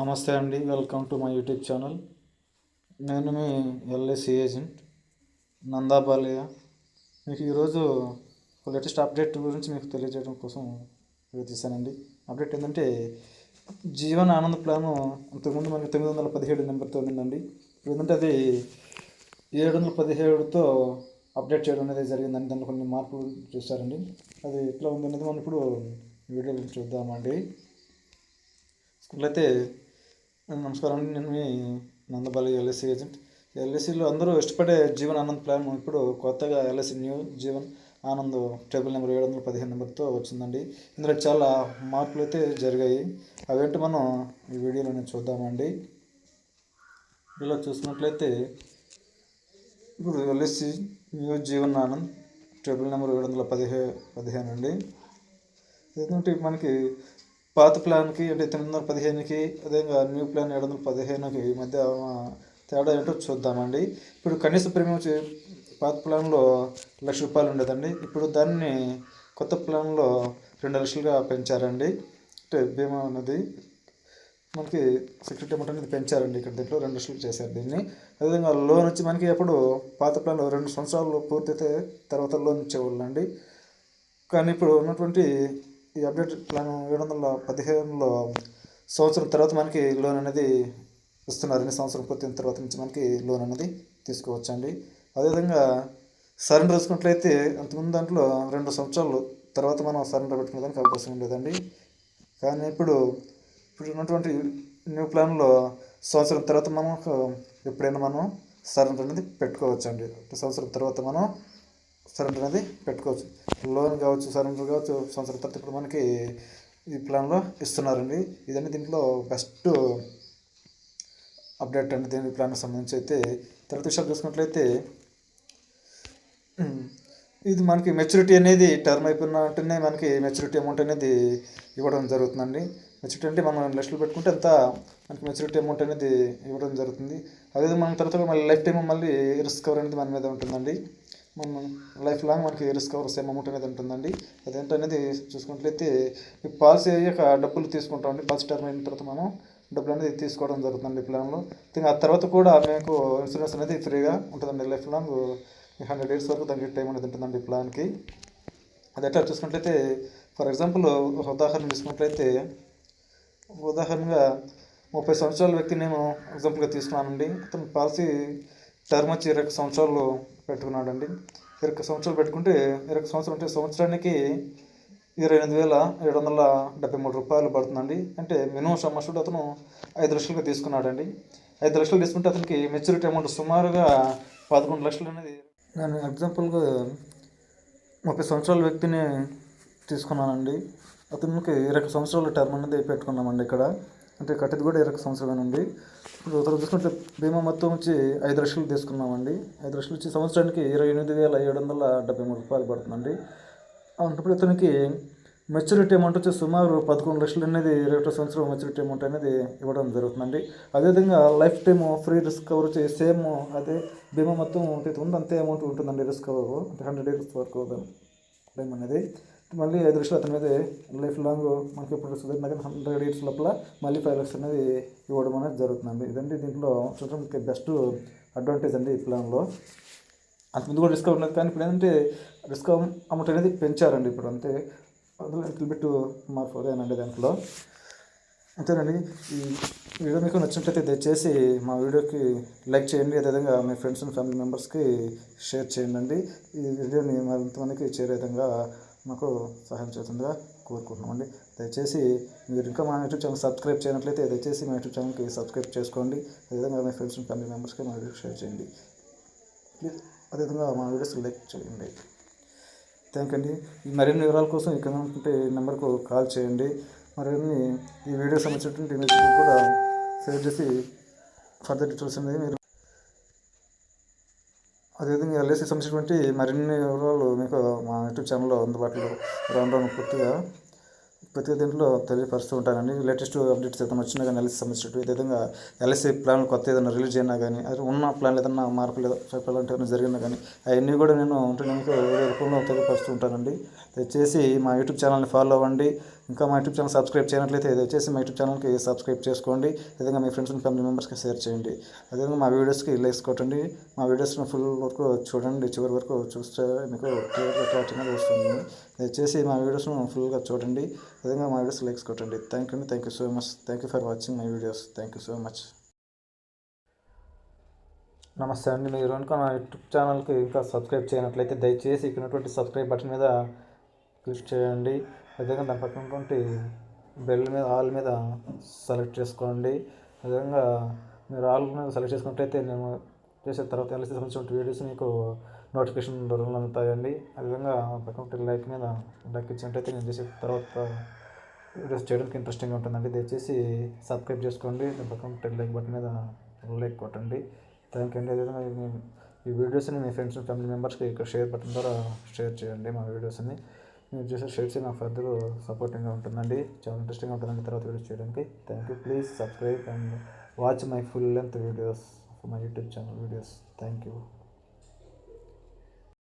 నమస్తే అండి, welcome to my YouTube channel. నేను మీ ఎల్ఐసి ఏజెంట్ నందాబాలయ్య. మీకు ఈరోజు లేటెస్ట్ అప్డేట్ గురించి మీకు తెలియజేయడం కోసం వీడియో తీశానండి. అప్డేట్ ఏంటంటే, జీవన్ ఆనంద్ ప్లాను అంతకుముందు మనకి 917 నెంబర్తో ఉండిందండి. ఇప్పుడు ఏంటంటే అది 717తో అప్డేట్ చేయడం అనేది జరిగిందండి. దాంట్లో కొన్ని మార్పులు చూస్తారండి. అది ఎట్లా ఉంది అనేది మనం ఇప్పుడు వీడియోలో చూద్దామండి. అయితే నమస్కారం అండి, నేను మీ నందబాలి ఎల్ఐసి ఏజెంట్. ఎల్ఐసిలో అందరూ ఇష్టపడే జీవన్ ఆనంద్ ప్లాన్ ఇప్పుడు కొత్తగా LIC new Jeevan Anand table number 715 నెంబర్తో వచ్చిందండి. ఇందులో చాలా మార్పులు అయితే జరిగాయి. అవేంటి మనం ఈ వీడియోలో చూద్దామండి. ఇలా చూసినట్లయితే ఇప్పుడు LIC new Jeevan Anand table number 715 అండి. ఎందుకంటే మనకి పాత ప్లాన్కి అంటే 915కి అదేవిధంగా న్యూ ప్లాన్ 715కి మధ్య తేడా ఏంటో చూద్దామండి. ఇప్పుడు కనీస ప్రీమియం వచ్చి పాత ప్లాన్లో ₹1,00,000 ఉండేదండి. ఇప్పుడు దాన్ని కొత్త ప్లాన్లో 2 లక్షలుగా పెంచారండి. అంటే బీమా అనేది మనకి సెక్యూరిటీ అమౌంట్ అనేది పెంచారండి. ఇక్కడ దీంట్లో 2 లక్షలు చేశారు దీన్ని. అదేవిధంగా లోన్ వచ్చి మనకి ఎప్పుడు పాత ప్లాన్లో 2 సంవత్సరాలు పూర్తయితే తర్వాత లోన్ ఇచ్చేవాళ్ళు అండి. కానీ ఇప్పుడు ఉన్నటువంటి ఈ అప్డేట్ ప్లాన్ 715లో సంవత్సరం తర్వాత మనకి లోన్ అనేది ఇస్తున్నారండి. సంవత్సరం పూర్తయిన తర్వాత నుంచి మనకి లోన్ అనేది తీసుకోవచ్చండి. అదేవిధంగా సరెండర్ చూసుకున్నట్లయితే అంతకుముందు దాంట్లో 2 సంవత్సరాలు తర్వాత మనం సరెండర్ పెట్టుకునేదానికి అవకాశం ఉండేదండి. కానీ ఇప్పుడు ఉన్నటువంటి న్యూ ప్లాన్లో సంవత్సరం తర్వాత మనం ఎప్పుడైనా మనం సరెండర్ అనేది పెట్టుకోవచ్చండి. సంవత్సరం తర్వాత మనం సరెండర్ అనేది పెట్టుకోవచ్చు. లోన్ కావచ్చు, సరెండర్ కావచ్చు, సంవత్సరం తర్వాత ఇప్పుడు మనకి ఈ ప్లాన్లో ఇస్తున్నారండి. ఇదండి దీంట్లో బెస్ట్ అప్డేట్ అండి దీని ప్లాన్కి సంబంధించి. అయితే తర్వాత విషయాలు చూసుకున్నట్లయితే ఇది మనకి మెచ్యూరిటీ అనేది టర్మ్ అయిపోయిన వెంటనే మనకి మెచ్యూరిటీ అమౌంట్ అనేది ఇవ్వడం జరుగుతుందండి. మెచ్యూరిటీ అంటే మనం 2 లక్షలు పెట్టుకుంటే అంత మనకి మెచ్యూరిటీ అమౌంట్ అనేది ఇవ్వడం జరుగుతుంది. అదే మనం తర్వాత మళ్ళీ లైఫ్ టైం మళ్ళీ రిస్క్ కవర్ అనేది మన మీద ఉంటుందండి. మనం లైఫ్ లాంగ్ మనకి రిస్క్ కవర్ సేమ్ అమౌంట్ అనేది ఉంటుందండి. అదేంటనేది చూసుకున్నట్లయితే ఈ పాలసీ అయ్యాక డబ్బులు తీసుకుంటామండి. పాలసీ టర్మ్ అయిన తర్వాత మనం డబ్బులు అనేది తీసుకోవడం జరుగుతుందండి ప్లాన్లో. ఆ తర్వాత కూడా మీకు ఇన్సూరెన్స్ అనేది ఫ్రీగా ఉంటుందండి. లైఫ్ లాంగ్ 100 years వరకు దానికి టైం అనేది ఉంటుందండి ఈ ప్లాన్కి. అది ఎట్లా చూసుకున్నట్లయితే ఫర్ ఎగ్జాంపుల్ ఒక ఉదాహరణ తీసుకున్నట్లయితే ఉదాహరణగా 30 సంవత్సరాల వ్యక్తి నేను ఎగ్జాంపుల్గా తీసుకున్నానండి. అతను పాలసీ టర్మ్ వచ్చి 20 సంవత్సరాలు పెట్టుకున్నాడండి. 20 సంవత్సరాలు పెట్టుకుంటే 20 సంవత్సరాలు అంటే సంవత్సరానికి ₹28,773 పడుతుందండి. అంటే మినిమం సమ్ అష్యూర్డ్ అతను 5 లక్షలుగా తీసుకున్నాడండి. 5 లక్షలు తీసుకుంటే అతనికి మెచ్యూరిటీ అమౌంట్ సుమారుగా 11 లక్షలు అనేది. నేను ఎగ్జాంపుల్గా 30 సంవత్సరాల వ్యక్తిని తీసుకున్నానండి. అతనికి 20 సంవత్సరాల టర్మ్ అనేది పెట్టుకున్నామండి ఇక్కడ. అంటే కట్టేది కూడా 20 సంవత్సరాలేనండి. ఇప్పుడు తర్వాత చూసుకుంటే బీమా మొత్తం వచ్చి 5 లక్షలు తీసుకున్నామండి. 5 లక్షలు వచ్చి సంవత్సరానికి ₹28,773 పడుతుందండి. అప్పుడు ఇతనికి మెచ్యూరిటీ అమౌంట్ వచ్చి సుమారు 11 లక్షలు అనేది 20 సంవత్సరం మెచ్యూరిటీ అమౌంట్ అనేది ఇవ్వడం జరుగుతుందండి. అదేవిధంగా life time free risk cover వచ్చి సేమ్ అదే బీమా మొత్తం ఉంటుంది అంతే అమౌంట్ ఉంటుందండి. రిస్క్ కవర్ అంటే 100 years వరకు క్లెయిమ్ అనేది. మళ్ళీ 5 లక్షలు అతని మీద లైఫ్ లాంగ్ మనకి ఇప్పుడు 100 years లోపల మళ్ళీ 5 లక్షలు అనేది ఇవ్వడం అనేది జరుగుతుందండి. ఇదండి దీంట్లో చూడడానికి బెస్ట్ అడ్వాంటేజ్ అండి ఈ ప్లాన్లో. అంతకుముందు కూడా రిస్క్ ఉన్నది, కానీ ఇప్పుడు ఏంటంటే రిస్క్ అమౌంట్ అనేది పెంచారండి. ఇప్పుడు అంతే అందులో లిటిల్ బిట్ మార్పు అదేనండి దాంట్లో. అంతేనండి. ఈ వీడియో మీకు నచ్చినట్లయితే దయచేసి మా వీడియోకి లైక్ చేయండి. అదేవిధంగా మీ ఫ్రెండ్స్ అండ్ ఫ్యామిలీ మెంబర్స్కి షేర్ చేయండి. ఈ వీడియోని మరింతమందికి చేరే విధంగా మాకు సహాయం చేస్తుందిగా కోరుకుంటున్నామండి. దయచేసి మీరు ఇంకా మా యూట్యూబ్ ఛానల్ సబ్స్క్రైబ్ చేయనట్లయితే దయచేసి మా యూట్యూబ్ ఛానల్కి సబ్స్క్రైబ్ చేసుకోండి. అదేవిధంగా మీ ఫ్రెండ్స్ అండ్ ఫ్యామిలీ మెంబర్స్కి మా వీడియో షేర్ చేయండి ప్లీజ్. అదేవిధంగా మా వీడియోస్ లైక్ చేయండి. థ్యాంక్ అండి. మరిన్ని వివరాల కోసం ఇక్కడ ఉంటే నెంబర్కు కాల్ చేయండి. మరిన్ని ఈ వీడియో సంబంధించినటువంటి ఇమేజ్ కూడా షేర్ చేసి ఫర్దర్ డీటెయిల్స్ అనేది మీరు అదేవిధంగా ఎల్ఐసి సంబంధించినటువంటి మరిన్ని వివరాలు మీకు మా యూట్యూబ్ ఛానల్లో అందుబాటులో రాను పూర్తిగా దీంట్లో తెలియపరుస్తూ ఉంటానండి. లేటెస్ట్ అప్డేట్స్ ఏదైనా వచ్చినా కానీ ఎల్ఐసి సంబంధించినట్టు విధంగా ఎల్ఐసి ప్లాన్లు కొత్త ఏదైనా రిలీజ్ అయినా కానీ అది ఉన్న ప్లాన్లు ఏదైనా మార్పులు అలాంటివి ఏమైనా జరిగినా కానీ అవన్నీ కూడా నేను మీకు రూపంలో తెలియపరుస్తూ ఉంటానండి. దయచేసి మా యూట్యూబ్ ఛానల్ని ఫాలో అవ్వండి. ఇంకా మా యూట్యూబ్ ఛానల్ సబ్స్క్రైబ్ చేయనట్లయితే దయచేసి మా యూట్యూబ్ ఛానల్కి సబ్స్క్రైబ్ చేసుకోండి. అదేవిధంగా మీ ఫ్రెండ్స్ అండ్ ఫ్యామిలీ మెంబర్స్కి షేర్ చేయండి. అదేవిధంగా మా వీడియోస్కి లైక్స్ కొట్టండి. మా వీడియోస్ని ఫుల్ వరకు చూడండి, చివరి వరకు చూస్తే మీకు క్లియర్గా క్లారిటీగా వస్తుంది. దయచేసి మా వీడియోస్ను ఫుల్గా చూడండి. అదేవిధంగా మా వీడియోస్ లైక్స్ కొట్టండి. Thank you so much. Thank you for watching my videos. Thank you so much. నమస్తే అండి. మీరు కనుక నా యూట్యూబ్ ఛానల్కి ఇంకా సబ్స్క్రైబ్ చేయనట్లయితే దయచేసి ఇక్కడ ఉన్నటువంటి సబ్స్క్రైబ్ బటన్ మీద క్లిక్ చేయండి. అదేవిధంగా దాని పక్కన ఉన్నటువంటి బెల్ మీద ఆల్ మీద సెలెక్ట్ చేసుకోండి. అదేవిధంగా మీరు ఆల్ మీద సెలెక్ట్ చేసుకున్నట్లయితే నేను చేసిన తర్వాత ఎల్ఐసి సంబంధించిన వీడియోస్ మీకు నోటిఫికేషన్ రూపంలో అందుతాయండి. అదేవిధంగా పక్కన లైక్ మీద లైక్ ఇచ్చినట్టయితే నేను చేసిన తర్వాత వీడియోస్ చేయడానికి ఇంట్రెస్టింగ్గా ఉంటుందండి. దయచేసి సబ్స్క్రైబ్ చేసుకోండి. దాని పక్కన లైక్ బటన్ మీద లైక్ కొట్టండి. థ్యాంక్ యూ అండి. అదేవిధంగా ఈ వీడియోస్ని మీ ఫ్రెండ్స్ అండ్ ఫ్యామిలీ మెంబర్స్కి ఇక్కడ షేర్ బటన్ ద్వారా షేర్ చేయండి. మా వీడియోస్ని మీరు చేసే షేర్ చేసి నాకు ఫర్దర్ సపోర్టింగ్గా ఉంటుందండి. చాలా ఇంట్రెస్టింగ్గా ఉంటుందండి తర్వాత వీడియోస్ చేయడానికి. Thank you. Please subscribe and watch my full length videos my YouTube channel videos. Thank you.